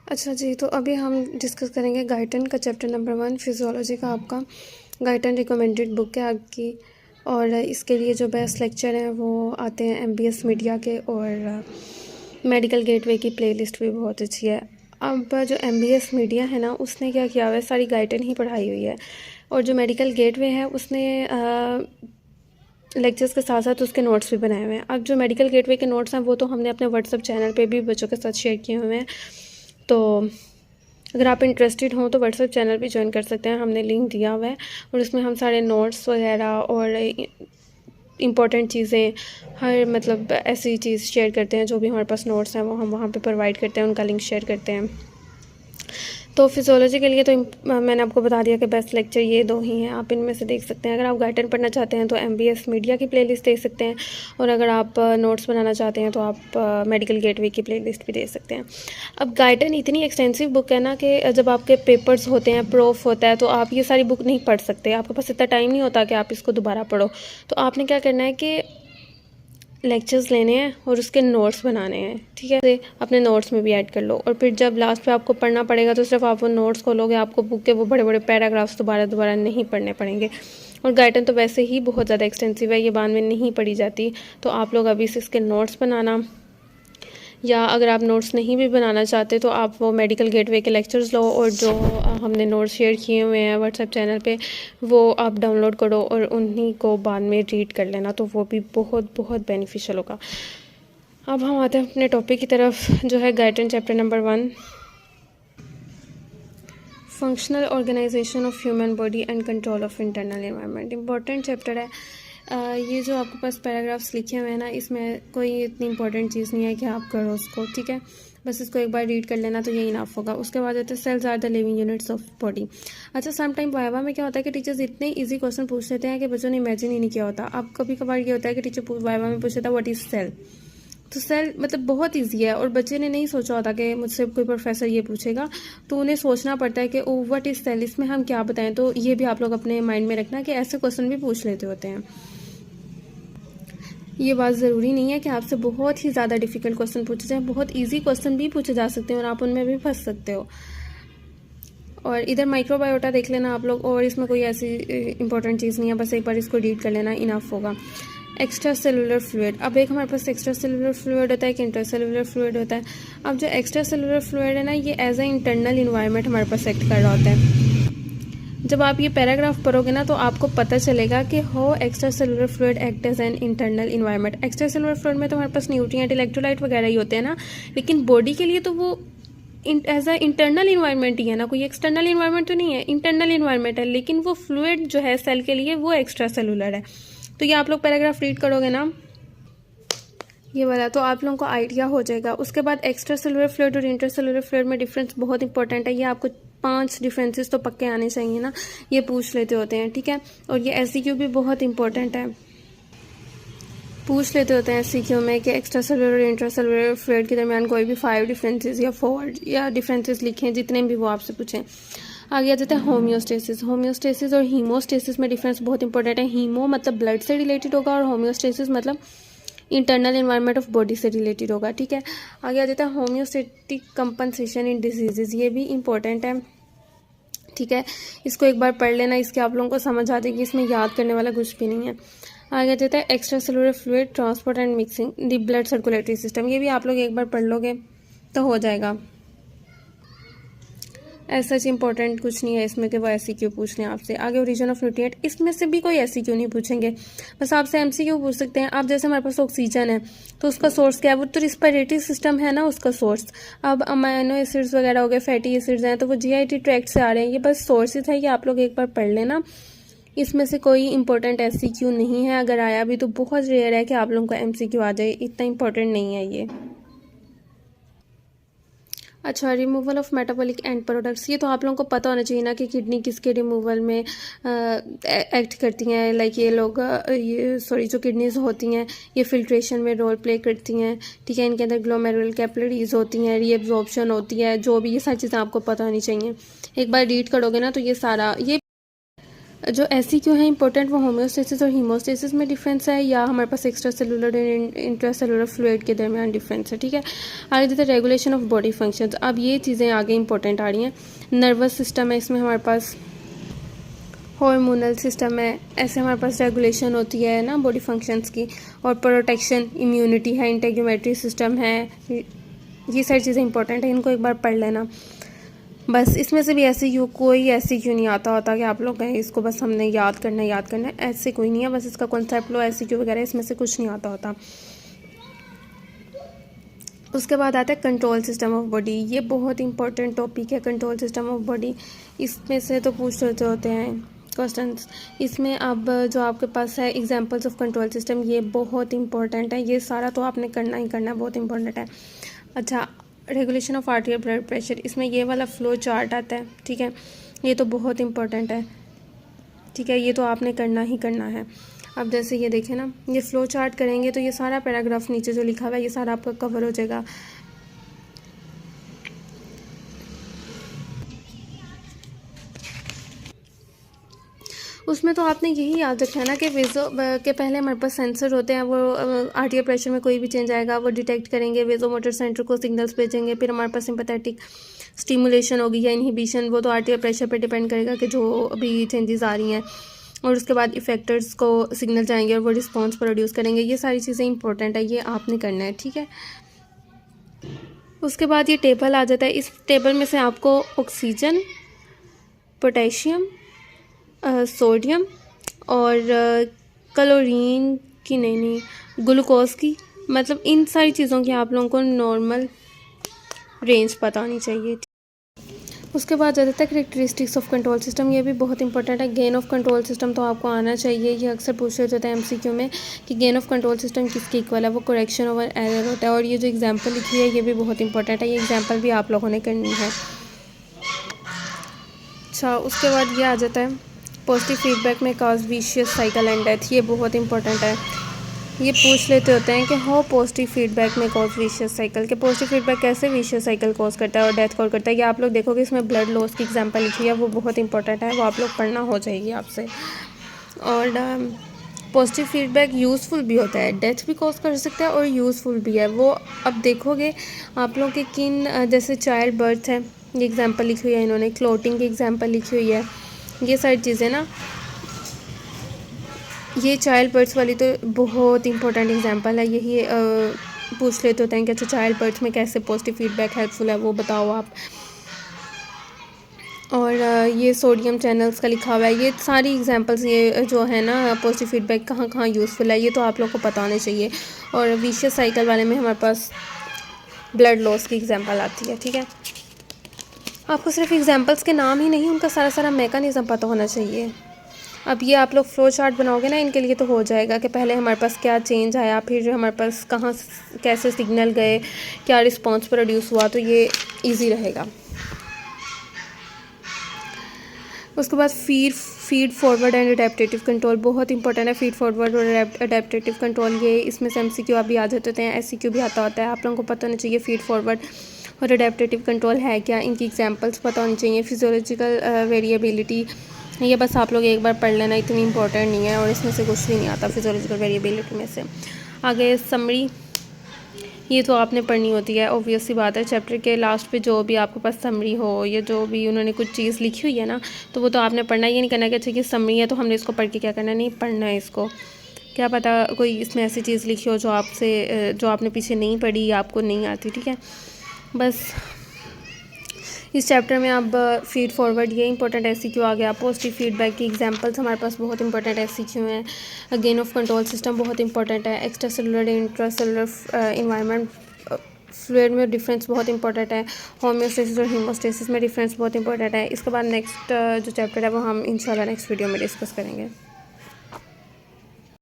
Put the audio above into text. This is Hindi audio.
अच्छा जी, तो अभी हम डिस्कस करेंगे गाइटन का चैप्टर नंबर 1 फिजियोलॉजी का। आपका गाइटन रिकमेंडेड बुक है आपकी, और इसके लिए जो बेस्ट लेक्चर हैं वो आते हैं एमबीएस मीडिया के, और मेडिकल गेटवे की प्लेलिस्ट भी बहुत अच्छी है। अब जो एमबीएस मीडिया है ना, उसने क्या किया हुआ है, सारी गाइटन ही पढ़ाई हुई है, और जो मेडिकल गेटवे है उसने लेक्चर्स के साथ साथ उसके नोट्स भी बनाए हुए हैं। अब जो मेडिकल गेटवे के नोट्स हैं वो तो हमने अपने व्हाट्सएप चैनल पे भी बच्चों के साथ शेयर किए हुए हैं, तो अगर आप इंटरेस्टेड हों तो व्हाट्सएप चैनल भी ज्वाइन कर सकते हैं, हमने लिंक दिया हुआ है, और उसमें हम सारे नोट्स वगैरह और इम्पॉर्टेंट चीज़ें, हर मतलब ऐसी चीज़ शेयर करते हैं। जो भी हमारे पास नोट्स हैं वो हम वहाँ पे प्रोवाइड करते हैं, उनका लिंक शेयर करते हैं। तो फिजियोलॉजी के लिए तो मैंने आपको बता दिया कि बेस्ट लेक्चर ये 2 ही हैं, आप इनमें से देख सकते हैं। अगर आप गाइटन पढ़ना चाहते हैं तो एमबीएस मीडिया की प्लेलिस्ट देख सकते हैं, और अगर आप नोट्स बनाना चाहते हैं तो आप मेडिकल गेटवे की प्लेलिस्ट भी देख सकते हैं। अब गाइटन इतनी एक्सटेंसिव बुक है ना कि जब आपके पेपर्स होते हैं, प्रूफ होता है, तो आप ये सारी बुक नहीं पढ़ सकते, आपके पास इतना टाइम नहीं होता कि आप इसको दोबारा पढ़ो। तो आपने क्या करना है कि लेक्चर्स लेने हैं और उसके नोट्स बनाने हैं, ठीक है, तो अपने नोट्स में भी ऐड कर लो, और फिर जब लास्ट पे आपको पढ़ना पड़ेगा तो सिर्फ आप वो नोट्स खोलोगे, आपको बुक के वो बड़े बड़े पैराग्राफ्स दोबारा नहीं पढ़ने पड़ेंगे। और गाइडन तो वैसे ही बहुत ज़्यादा एक्सटेंसिव है, ये बाद में नहीं पढ़ी जाती, तो आप लोग अभी से इसके नोट्स बनाना, या अगर आप नोट्स नहीं भी बनाना चाहते तो आप वो मेडिकल गेटवे के लेक्चर्स लो, और जो हमने नोट्स शेयर किए हुए हैं व्हाट्सएप चैनल पे वो आप डाउनलोड करो और उन्हीं को बाद में रीड कर लेना, तो वो भी बहुत बहुत बेनिफिशियल होगा। अब हम आते हैं अपने टॉपिक की तरफ, जो है गाइडन chapter number 1, functional organization of human body and control of internal environment. Important chapter है। ये जो आपके पास पैराग्राफ्स लिखे हुए हैं ना, इसमें कोई इतनी इंपॉर्टेंट चीज़ नहीं है कि आप करो उसको, ठीक है, बस इसको एक बार रीड कर लेना तो ये इनफ होगा। उसके बाद आता है cells are the living units of body. अच्छा, सम टाइम वाइवा में क्या होता है कि टीचर्स इतने इजी क्वेश्चन पूछ लेते हैं कि बच्चों ने इमेजिन ही नहीं किया होता। अब कभी कभार ये होता है कि टीचर वाइवा में पूछ लेता है व्हाट इज सेल, तो सेल मतलब बहुत इजी है, और बच्चे ने नहीं सोचा होता कि मुझसे कोई प्रोफेसर ये पूछेगा, तो उन्हें सोचना पड़ता है कि ओ व्हाट इज सेल, इसमें हम क्या बताएं। तो ये भी आप लोग अपने माइंड में रखना कि ऐसे क्वेश्चन भी पूछ लेते होते हैं। ये बात ज़रूरी नहीं है कि आपसे बहुत ही ज़्यादा डिफिकल्ट क्वेश्चन पूछे जाएं, बहुत ईजी क्वेश्चन भी पूछे जा सकते हैं और आप उनमें भी फंस सकते हो। और इधर माइक्रोबायोटा देख लेना आप लोग, और इसमें कोई ऐसी इंपॉर्टेंट चीज़ नहीं है, बस एक बार इसको रीड कर लेना, इनफ होगा। एक्स्ट्रा सेलुलर फ्लूइड, अब एक हमारे पास एक्स्ट्रा सेलुलर फ्लूइड होता है, एक इंटर सेलुलर फ्लूइड होता है। अब जो एक्स्ट्रा सेलुलर फ्लूइड है ना, ये एज ए इंटरनल इन्वायरमेंट हमारे पास एक्ट कर रहा होता है। जब आप ये पैराग्राफ पढ़ोगे ना तो आपको पता चलेगा कि how extra cellular fluid act as an internal environment. Extra cellular fluid में तो हमारे पास न्यूट्रिएंट, इलेक्ट्रोलाइट वगैरह ही होते हैं ना, लेकिन बॉडी के लिए तो वो एज अ इंटरनल इन्वायरमेंट ही है ना, कोई एक्सटर्नल इन्वायरमेंट तो नहीं है, इंटरनल इन्वायरमेंट है, लेकिन वो फ्लूइड जो है सेल के लिए वो एक्स्ट्रा सेलुलर है। तो ये आप लोग पैराग्राफ रीड करोगे ना ये वाला, तो आप लोगों को आइडिया हो जाएगा। उसके बाद एक्स्ट्रा सेलुलर फ्लूइड और इंटर सेलुलर फ्लूइड में डिफरेंस बहुत इंपॉर्टेंट है, ये आपको 5 डिफरेंसेस तो पक्के आने चाहिए ना, ये पूछ लेते होते हैं, ठीक है। और ये एससीक्यू भी बहुत इंपॉर्टेंट है, पूछ लेते होते हैं एससीक्यू में कि एक्स्ट्रा सेलुलर और इंटर सेलुलर फ्लूइड के दरमियान कोई भी 5 डिफरेंसेस या 4 या डिफरेंसेस लिखें, जितने भी वो आपसे पूछें। आगे आ जाता है होम्योस्टेसिस। होम्योस्टेसिस और हीमोस्टेसिस में डिफरेंस बहुत इंपॉर्टेंट है। हीमो मतलब ब्लड से रिलेटेड होगा, और होम्योस्टेसिस मतलब इंटरनल एनवायरनमेंट ऑफ बॉडी से रिलेटेड होगा, ठीक है। आगे आ जाता है होम्योस्टेटिक कंपनसेशन इन डिजीजेज, ये भी इंपॉर्टेंट है, ठीक है। इसको एक बार पढ़ लेना, इसके आप लोगों को समझ आ जाएगी, इसमें याद करने वाला कुछ भी नहीं है। आगे आ जाता है extra cellular fluid transport and mixing the blood circulatory system, ये भी आप लोग एक बार पढ़ लोगे तो हो जाएगा। ऐसा सच इंपॉर्टेंट कुछ नहीं है इसमें कि वो एससीक्यू पूछ लें आपसे। आगे ओरिजिन ऑफ न्यूट्रिएंट, इसमें से भी कोई एससीक्यू नहीं पूछेंगे, बस आपसे एमसीक्यू पूछ सकते हैं। आप जैसे हमारे पास ऑक्सीजन है तो उसका सोर्स क्या है, वो तो रिस्पिरेटरी सिस्टम है ना उसका सोर्स। अब अमाइनो एसिड्स वगैरह हो गए, फैटी एसिड्स हैं, तो वो जीआईटी ट्रैक्ट से आ रहे हैं, ये बस सोर्सेज है, ये आप लोग एक बार पढ़ लेना। इसमें से कोई इंपॉर्टेंट एमसीक्यू नहीं है, अगर आया भी तो बहुत रेयर है कि आप लोगों का एमसीक्यू आ जाए, इतना इंपॉर्टेंट नहीं है ये। अच्छा, removal of metabolic and products, ये तो आप लोगों को पता होना चाहिए ना कि किडनी किसके रिमूवल में एक्ट करती हैं। लाइक ये लोग ये जो किडनीज होती हैं ये फिल्ट्रेशन में रोल प्ले करती हैं, ठीक है। इनके अंदर ग्लोमेरुलर कैपिलरीज होती हैं, रीएब्जॉर्प्शन होती है, जो भी ये सारी चीज़ें आपको पता होनी चाहिए। एक बार रीड करोगे ना तो ये सारा ये जो SCQ है इंपॉर्टेंट वो होम्योस्टेसिस और हीमोस्टेसिस में डिफरेंस है, या हमारे पास extracellular and intracellular fluid के दरमियान डिफरेंस है, ठीक है। आगे देते हैं रेगुलेशन ऑफ बॉडी फंक्शंस। अब ये चीज़ें आगे इंपॉर्टेंट आ रही हैं। नर्वस सिस्टम है, इसमें हमारे पास हार्मोनल सिस्टम है, ऐसे हमारे पास रेगुलेशन होती है ना बॉडी फंक्शंस की। और प्रोटेक्शन, इम्यूनिटी है, इंटेग्यूमेटरी सिस्टम है, ये सारी चीज़ें इंपॉर्टेंट है, इनको एक बार पढ़ लेना। बस इसमें से भी कोई SCQ नहीं आता होता कि आप लोग कहें इसको बस हमने याद करना है, ऐसे कोई नहीं है। बस इसका कॉन्सेप्ट लो, SCQ वगैरह इसमें से कुछ नहीं आता होता। उसके बाद आता है कंट्रोल सिस्टम ऑफ बॉडी। ये बहुत इंपॉर्टेंट टॉपिक है, कंट्रोल सिस्टम ऑफ बॉडी। इसमें से तो पूछ रहे होते हैं क्वेश्चंस। इसमें अब जो आपके पास है एग्जांपल्स ऑफ कंट्रोल सिस्टम, ये बहुत इंपॉर्टेंट है। ये सारा तो आपने करना ही करना है, बहुत इंपॉर्टेंट है। अच्छा, रेगुलेशन ऑफ आर्टियल ब्लड प्रेशर, इसमें ये वाला फ्लो चार्ट आता है, ठीक है। ये तो बहुत इंपॉर्टेंट है, ठीक है, ये तो आपने करना ही करना है। अब जैसे ये देखें ना, ये फ्लो चार्ट करेंगे तो ये सारा पैराग्राफ नीचे जो लिखा हुआ है ये सारा आपका कवर हो जाएगा। उसमें तो आपने यही याद रखना है ना कि वेजो के पहले हमारे पास सेंसर होते हैं, वो आर्टियल प्रेशर में कोई भी चेंज आएगा वो डिटेक्ट करेंगे, वेजो मोटर सेंटर को सिग्नल्स भेजेंगे। फिर हमारे पास सिंपैथेटिक स्टिमुलेशन होगी या इनहिबिशन, वो तो आर्टियल प्रेशर पे डिपेंड करेगा कि जो अभी चेंजेस आ रही हैं। और उसके बाद इफेक्टर्स को सिग्नल जाएंगे और वो रिस्पॉन्स प्रोड्यूस करेंगे। ये सारी चीज़ें इंपॉर्टेंट है, ये आपने करना है, ठीक है। उसके बाद ये टेबल आ जाता है। इस टेबल में से आपको ऑक्सीजन, पोटेशियम, सोडियम और क्लोरीन की नहीं ग्लूकोज की, मतलब इन सारी चीज़ों की आप लोगों को नॉर्मल रेंज पता होनी चाहिए। उसके बाद ज़्यादातर है करेक्टरिस्टिक्स ऑफ कंट्रोल सिस्टम। ये भी बहुत इंपॉर्टेंट है। गेन ऑफ कंट्रोल सिस्टम तो आपको आना चाहिए, ये अक्सर पूछ रहे होते हैं MCQ में कि गेन ऑफ कंट्रोल सिस्टम किसके इक्वल है, वो करेक्शन ओवर एरर होता है। और ये जो एग्जांपल लिखी है ये भी बहुत इंपॉर्टेंट है, ये एग्जांपल भी आप लोगों ने करनी है। अच्छा, उसके बाद ये आ जाता है पॉजिटिव फीडबैक में cause vicious cycle and death. ये बहुत इंपॉर्टेंट है, ये पूछ लेते होते हैं कि हाउ पॉजिटिव फीडबैक में कॉज विशियस साइकिल, के पॉजिटिव फीडबैक कैसे विशियस साइकिल कॉज करता है और डेथ कॉज करता है। ये आप लोग देखोगे इसमें ब्लड लॉस की एग्जांपल लिखी है, वो बहुत इंपॉर्टेंट है, वो आप लोग पढ़ना हो जाएगी आपसे। और पॉजिटिव फीडबैक यूज़फुल भी होता है, डेथ भी कॉज कर सकता है और यूज़फुल भी है। वो अब देखोगे आप लोग के किन, जैसे चाइल्ड बर्थ है, ये एग्जांपल लिखी हुई है इन्होंने, क्लोटिंग की एग्जांपल लिखी हुई है, ये सारी चीज़ें ना, ये चाइल्ड बर्थ वाली तो बहुत इंपॉर्टेंट एग्जांपल है। यही पूछ लेते होते हैं कि अच्छा चाइल्ड बर्थ में कैसे पॉजिटिव फीडबैक हेल्पफुल है, वो बताओ आप। और ये सोडियम चैनल्स का लिखा हुआ है, ये सारी एग्जांपल्स ये जो है ना पॉजिटिव फीडबैक कहाँ कहाँ यूज़फुल है, ये तो आप लोग को पता होना चाहिए। और विशियस साइकिल वाले में हमारे पास ब्लड लॉस की एग्जांपल आती है, ठीक है। आपको सिर्फ एग्जांपल्स के नाम ही नहीं, उनका सारा सारा मैकेनिज़्म पता होना चाहिए। अब ये आप लोग फ्लो चार्ट बनाओगे ना, इनके लिए तो हो जाएगा कि पहले हमारे पास क्या चेंज आया, फिर हमारे पास कहाँ कैसे सिग्नल गए, क्या रिस्पांस प्रोड्यूस हुआ, तो ये इजी रहेगा। उसके बाद फीड फॉरवर्ड एंड अडेप्टेटिव कंट्रोल बहुत इंपॉर्टेंट है। फीड फॉरवर्ड और अडेप्टेटिव कंट्रोल, ये इसमें से MCQ अभी आ जाते हैं, SCQ भी आता होता है। आप लोगों को पता होना चाहिए फीड फॉरवर्ड और अडेप्टेटिव कंट्रोल है क्या, इनकी एग्जांपल्स पता होनी चाहिए। फिजियोलॉजिकल वेरिएबिलिटी, ये बस आप लोग एक बार पढ़ लेना, इतनी इंपॉर्टेंट नहीं है और इसमें से कुछ भी नहीं आता फिजियोलॉजिकल वेरिएबिलिटी में से। आगे समरी, ये तो आपने पढ़नी होती है, ऑब्वियस सी बात है। चैप्टर के लास्ट पे जो भी आपके पास समरी हो या जो भी उन्होंने कुछ चीज़ लिखी हुई है ना, तो वो तो आपने पढ़ना, ये नहीं करना कि अच्छा ये समरी है तो हमने इसको पढ़ के क्या करना, नहीं पढ़ना है इसको। क्या पता कोई इसमें ऐसी चीज़ लिखी हो जो आपने पीछे नहीं पढ़ी या आपको नहीं आती, ठीक है। बस इस चैप्टर में अब फीड फॉरवर्ड ये इंपॉर्टेंट SCQ आ गया। पॉजिटिव फीडबैक की एग्जांपल्स हमारे पास बहुत इंपॉर्टेंट SCQ हैं। गेन ऑफ कंट्रोल सिस्टम बहुत इंपॉर्टेंट है। Extra cellular intra cellular environment fluid में डिफरेंस बहुत इंपॉर्टेंट है। होम्योस्टेसिस और हीमोस्टेसिस में डिफरेंस बहुत इंपॉर्टेंट है। इसके बाद नेक्स्ट जो चैप्टर है वो हम इंशाल्लाह नेक्स्ट वीडियो में डिस्कस करेंगे।